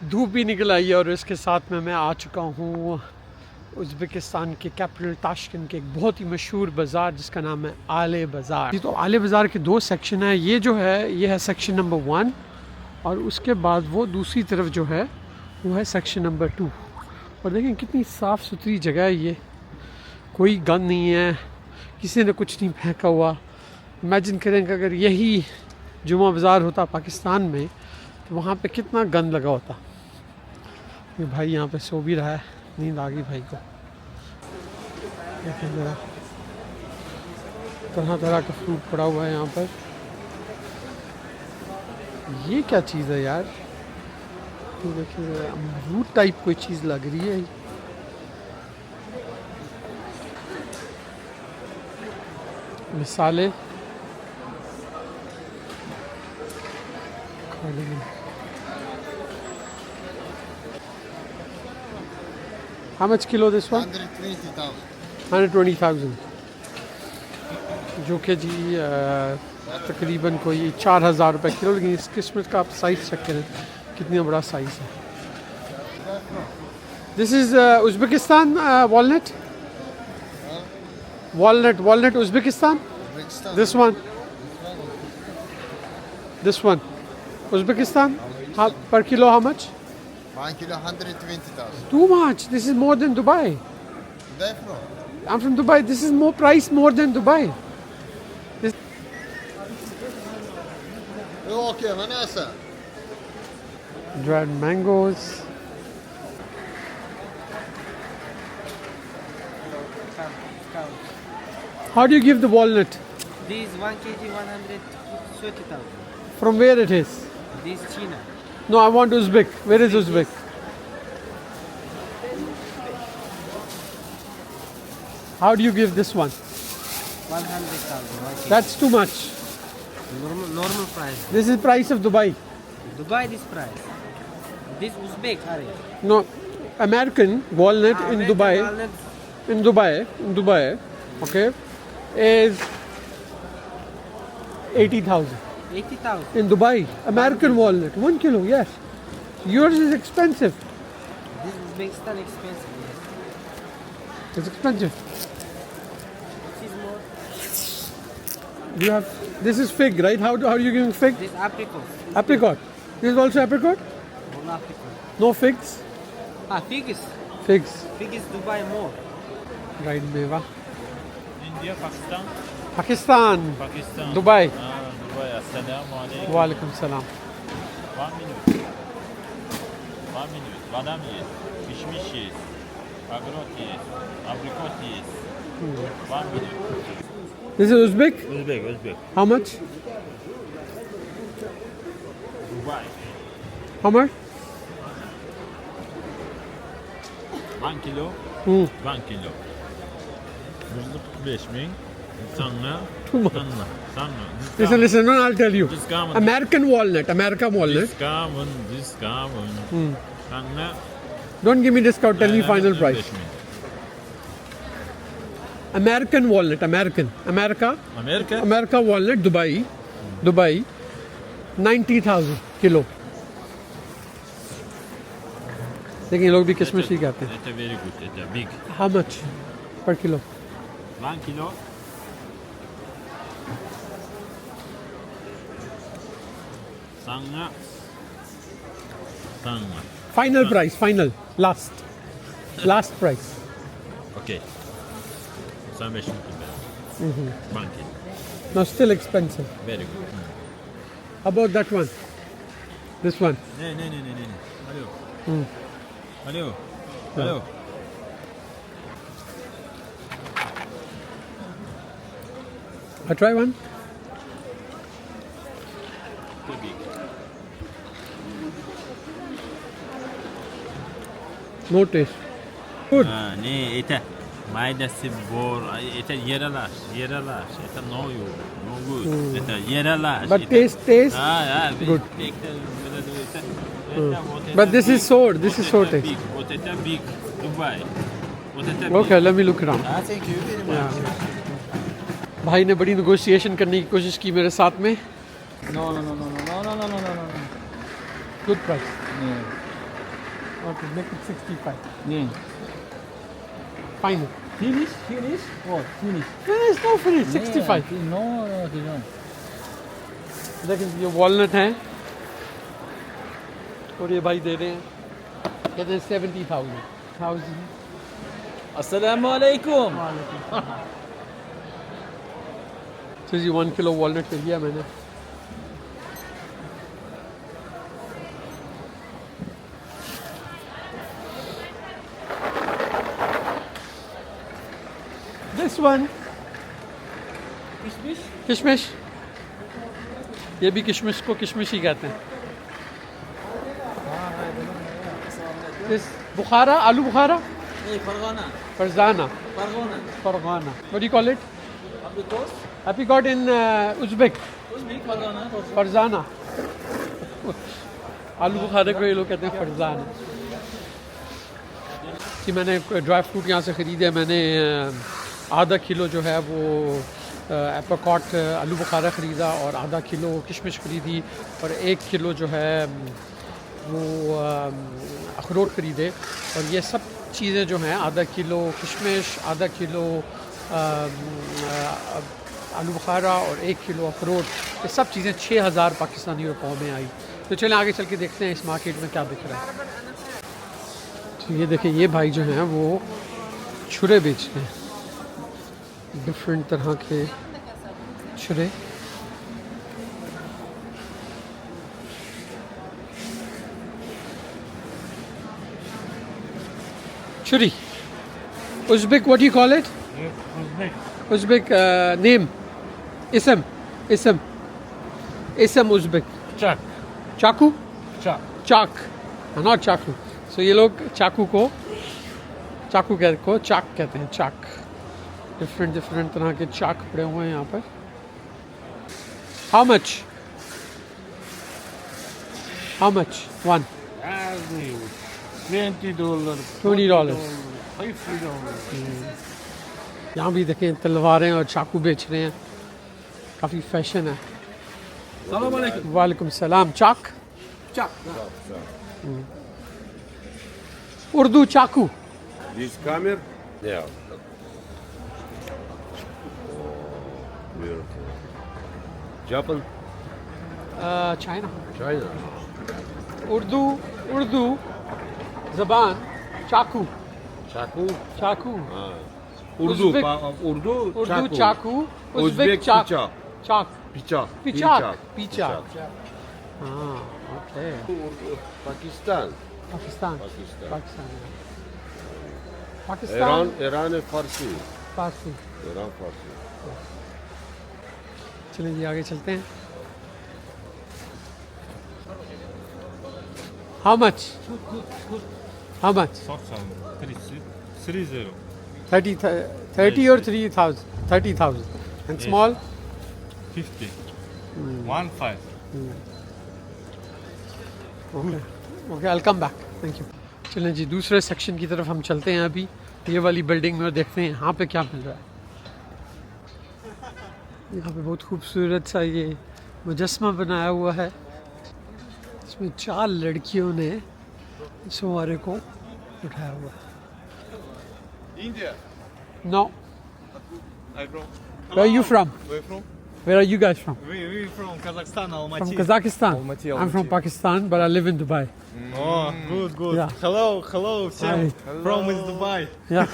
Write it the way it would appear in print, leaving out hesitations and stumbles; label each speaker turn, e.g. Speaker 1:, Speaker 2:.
Speaker 1: धूप भी निकल आई है और इसके साथ में मैं आ चुका हूँ उज़्बेकिस्तान के कैपिटल ताशकंद के एक बहुत ही मशहूर बाज़ार जिसका नाम है आले बाज़ार। जी, तो आले बाज़ार के दो सेक्शन है। ये जो है ये है सेक्शन नंबर 1 और उसके बाद वो दूसरी तरफ जो है वो है सेक्शन नंबर 2। और देखें कितनी साफ़ सुथरी जगह है ये, कोई गंद नहीं है, किसी ने कुछ नहीं फेंका हुआ। इमेजिन करें कि अगर यही जुमा बाज़ार होता पाकिस्तान में तो वहाँ पे कितना गंद लगा होता। ये भाई यहाँ पे सो भी रहा है, नींद आ गई भाई को। देखें जरा तरह तरह का फ्रूट पड़ा हुआ है यहाँ पर। ये क्या चीज़ है यार, ये देखिए अमरूद टाइप कोई चीज़ लग रही है। मिसाले खा लेंगे। How much kilo this one?
Speaker 2: 120,000.
Speaker 1: 120,000, जो कि जी तकरीबन कोई 4,000 रुपये किलो। लेकिन इस किस्मत का आप साइज़ चेक करें कितना बड़ा साइज़ है। This is Uzbekistan walnut, walnut Uzbekistan. This one Uzbekistan. per kilo how much?
Speaker 2: 1 kilo 120,000.
Speaker 1: Too much. This is more than Dubai.
Speaker 2: Therefore,
Speaker 1: I'm from Dubai. This is more price more than Dubai.
Speaker 2: okay, Vanessa.
Speaker 1: Dried mangoes. How do you give the walnut?
Speaker 3: This 1 kg 130,000.
Speaker 1: From where it is?
Speaker 3: This China.
Speaker 1: No, I want Uzbek. Where is Uzbek? How do you give this one?
Speaker 3: 100,000.
Speaker 1: That's too much.
Speaker 3: Normal price.
Speaker 1: This is price of Dubai.
Speaker 3: Dubai this price. This Uzbek, are it?
Speaker 1: No, American walnut in
Speaker 3: American
Speaker 1: Dubai.
Speaker 3: walnut,
Speaker 1: In Dubai, okay, is 80,000.
Speaker 3: 80,000.
Speaker 1: In Dubai, American walnut, 1 kilo, yes. Yours is expensive.
Speaker 3: This Uzbekistan expensive. Yes.
Speaker 1: It's expensive.
Speaker 3: This is more.
Speaker 1: You have, this is fig, right? How are you giving fig?
Speaker 3: This apricot.
Speaker 1: Apricot. This is also apricot?
Speaker 3: All apricot.
Speaker 1: No figs?
Speaker 3: Figs.
Speaker 1: Figs.
Speaker 3: Fig is Dubai more.
Speaker 1: Right, meva.
Speaker 4: India, Pakistan.
Speaker 1: Pakistan.
Speaker 4: Pakistan.
Speaker 1: Dubai.
Speaker 4: Dubai. Assalamu alaikum.
Speaker 1: Wa alaikum salam.
Speaker 4: 1 minute. 1 minute. Badam yes. Kishmish yes. Agrot yes. Apricot yes. 1 minute.
Speaker 1: This is Uzbek?
Speaker 4: Uzbek.
Speaker 1: How much?
Speaker 4: Dubai.
Speaker 1: How much?
Speaker 4: 1 kilo. 1 kilo. 145,000. Sana.
Speaker 1: Too much.
Speaker 4: Sana.
Speaker 1: Listen, no, I'll tell you.
Speaker 4: Discount.
Speaker 1: American walnut.
Speaker 4: Discount. Sana.
Speaker 1: Don't give me discount, tell me final price. American walnut, America walnut, Dubai, 90,000 kilo. लेकिन ये लोग भी किशमिश ही कहते हैं।
Speaker 4: It's very good. It's big.
Speaker 1: How much per kilo?
Speaker 4: 1 kilo. Sana.
Speaker 1: Final price, last price.
Speaker 4: Okay. 95 bin. 1 kilo.
Speaker 1: Now still expensive.
Speaker 4: Very good.
Speaker 1: How about that one? This one.
Speaker 4: Ne. Hello.
Speaker 1: I try one.
Speaker 4: Too big.
Speaker 1: No taste. Good.
Speaker 4: Ne, ete. Maydası bor, ete yeralar. Ete no good. Ete yeralar.
Speaker 1: But taste.
Speaker 4: Good.
Speaker 1: But this is sour. This is sour taste.
Speaker 4: Big. Big. Dubai.
Speaker 1: Okay, let me look around.
Speaker 2: Thank you very much.
Speaker 1: भाई ने बड़ी negotiation करने की कोशिश की मेरे साथ में।
Speaker 2: No.
Speaker 1: Good price. Okay, make it 65.
Speaker 5: Yeah.
Speaker 1: Fine.
Speaker 5: Finish? What? Finish?
Speaker 1: Finish, no finish. 65.
Speaker 5: No, no.
Speaker 1: लेकिन ये वॉलनट है और ये भाई दे रहे हैं कहते हैं 70,000.
Speaker 5: Assalamu alaikum.
Speaker 1: तो जी 1 किलो वॉलनट ले लिया मैंने. This one. किशमिश. ये भी किशमिश को किशमिश ही कहते हैं. This बुखारा, आलू बुखारा.
Speaker 5: Hey, Fargana.
Speaker 1: Farzana.
Speaker 5: Fargana.
Speaker 1: Fargana. What do you call it?
Speaker 5: Abdul
Speaker 1: Apricot in Uzbek.
Speaker 5: Uzbek Fargana.
Speaker 1: Farzana. आलू बुखारे को ये लोग कहते हैं फरजाना. जी मैंने ड्राई फ्रूट यहाँ से ख़रीदे. मैंने आधा किलो जो है वो एप्रिकॉट आलू बुखारा ख़रीदा और आधा किलो किशमिश ख़रीदी और 1 किलो जो है वो अखरोट ख़रीदे. और ये सब चीज़ें जो हैं आधा किलो किशमिश, आधा किलो आलू बुखारा और 1 किलो अखरोट, ये सब चीज़ें 6,000 पाकिस्तानी रुपयों में आई. तो चलें आगे चल के देखते हैं इस मार्केट में क्या बिक रहा है. तो ये देखें ये भाई जो हैं वो छुरे बेच रहे हैं. डिफरेंट तरह के छुरे. छुरी. Uzbek, what do you call it? Uzbek name. Ism. Uzbek.
Speaker 5: Chak.
Speaker 1: चाकू.
Speaker 5: Chak.
Speaker 1: चाक. नॉट चाकू. सो ये लोग चाकू को चाक कहते हैं. चाक. डिफरेंट तरह के चाक पड़े हुए हैं यहाँ पर. How much? One.
Speaker 5: $20.
Speaker 1: $20.
Speaker 5: $50.
Speaker 1: यहाँ भी देखें तलवारें और चाकू बेच रहे हैं. काफ़ी फैशन है.
Speaker 5: Salam alaikum.
Speaker 1: वालेकुम सलाम. चाक. उर्दू चाकू.
Speaker 6: This camera? Yeah. Beautiful. Japan?
Speaker 1: China.
Speaker 6: China?
Speaker 1: Urdu ज़बान चाकू.
Speaker 6: Chaku?
Speaker 1: चाकू.
Speaker 6: Urdu.
Speaker 1: Uzbek.
Speaker 6: Urdu?
Speaker 1: उर्दू चाकू.
Speaker 6: Uzbek
Speaker 1: चाक.
Speaker 6: pichak.
Speaker 1: चाक.
Speaker 6: Pichak.
Speaker 1: Pichak. हाँ, okay.
Speaker 6: Pakistan.
Speaker 1: Pakistan.
Speaker 6: Pakistan.
Speaker 1: Pakistan.
Speaker 6: Iran Farsi.
Speaker 1: Parsi.
Speaker 6: Iran Farsi.
Speaker 1: चलिए जी आगे चलते हैं. How much? 30 or 3,000? 30,000. And small?
Speaker 7: 50. 1.5.
Speaker 1: Okay I'll come back. Thank you. चलें जी दूसरे सेक्शन की तरफ हम चलते हैं. अभी ये वाली बिल्डिंग में और देखते हैं यहाँ पे क्या मिल रहा है. यहाँ पे बहुत खूबसूरत सा ये मुजस्मा बनाया हुआ है. इसमें 4 लड़कियों ने सवारे को उठाया हुआ है.
Speaker 7: India.
Speaker 1: No.
Speaker 7: I from.
Speaker 1: Where are you from?
Speaker 7: Where from?
Speaker 1: Where are you guys from?
Speaker 7: We from Kazakhstan, Almaty.
Speaker 1: From Kazakhstan.
Speaker 7: Almaty,
Speaker 1: I'm from
Speaker 7: Almaty.
Speaker 1: Pakistan, but I live in Dubai.
Speaker 7: Oh, good.
Speaker 1: Yeah.
Speaker 7: Hello, всем.
Speaker 1: Hi.
Speaker 7: From is Dubai.
Speaker 1: Yeah.